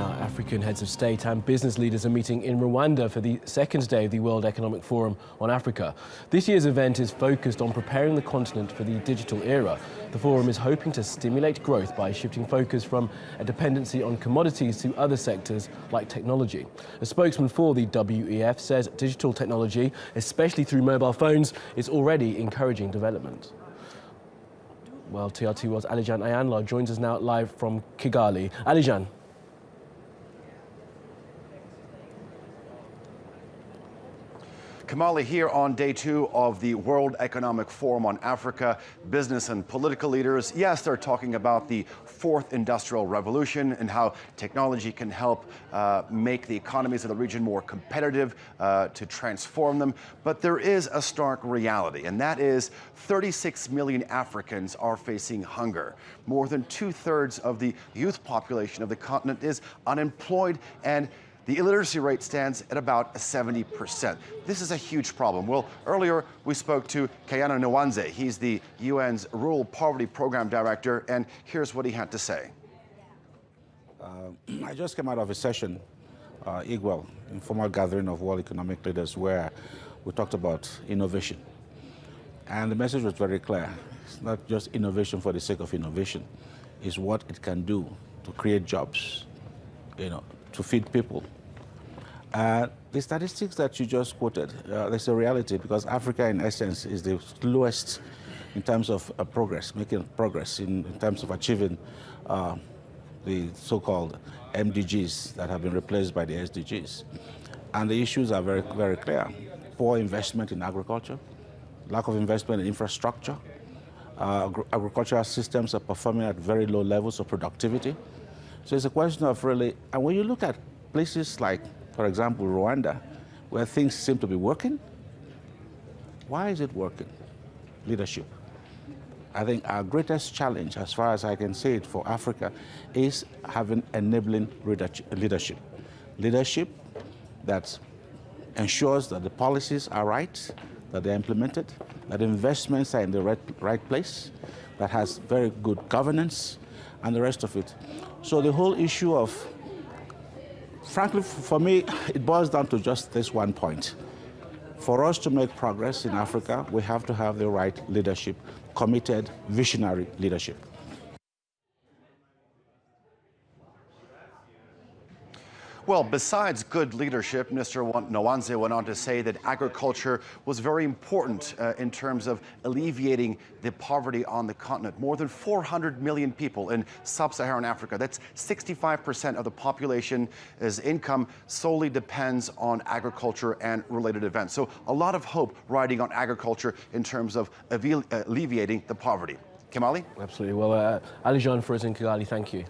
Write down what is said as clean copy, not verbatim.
Now, African heads of state and business leaders are meeting in Rwanda for the second day of the World Economic Forum on Africa. This year's event is focused on preparing the continent for the digital era. The forum is hoping to stimulate growth by shifting focus from a dependency on commodities to other sectors like technology. A spokesman for the WEF says digital technology, especially through mobile phones, is already encouraging development. Well, TRT World Alican Ayanlar joins us now live from Kigali. Alican. Kamali, here on day 2 of the World Economic Forum on Africa, business and political leaders, yes, they're talking about the fourth industrial revolution and how technology can help make the economies of the region more competitive, to transform them. But there is a stark reality, and that is 36 million Africans are facing hunger. More than 2/3 of the youth population of the continent is unemployed, and the illiteracy rate stands at about 70%. This is a huge problem. Well, earlier we spoke to Kayana Nwanze. He's the UN's Rural Poverty Program Director, and here's what he had to say. I just came out of a session, IGWEL, informal gathering of world economic leaders, where we talked about innovation. And the message was very clear. It's not just innovation for the sake of innovation. It's what it can do to create jobs, to feed people. The statistics that you just quoted, that's a reality, because Africa, in essence, is the lowest in terms of progress, making progress in terms of achieving the so-called MDGs that have been replaced by the SDGs. And the issues are very, very clear. Poor investment in agriculture, lack of investment in infrastructure, agricultural systems are performing at very low levels of productivity. So it's a question of really, and when you look at places like, for example, Rwanda, where things seem to be working, why is it working? Leadership. I think our greatest challenge, as far as I can see it, for Africa is having enabling leadership. Leadership that ensures that the policies are right, that they're implemented, that investments are in the right place, that has very good governance, and the rest of it. So the whole issue of, frankly, for me, it boils down to just this one point. For us to make progress in Africa, we have to have the right leadership, committed, visionary leadership. Well, besides good leadership, Mr. Nwanze went on to say that agriculture was very important in terms of alleviating the poverty on the continent. More than 400 million people in sub-Saharan Africa, that's 65% of the population's income solely depends on agriculture and related events. So a lot of hope riding on agriculture in terms of alleviating the poverty. Kamali? Absolutely. Well, Alican for us in Kigali, thank you.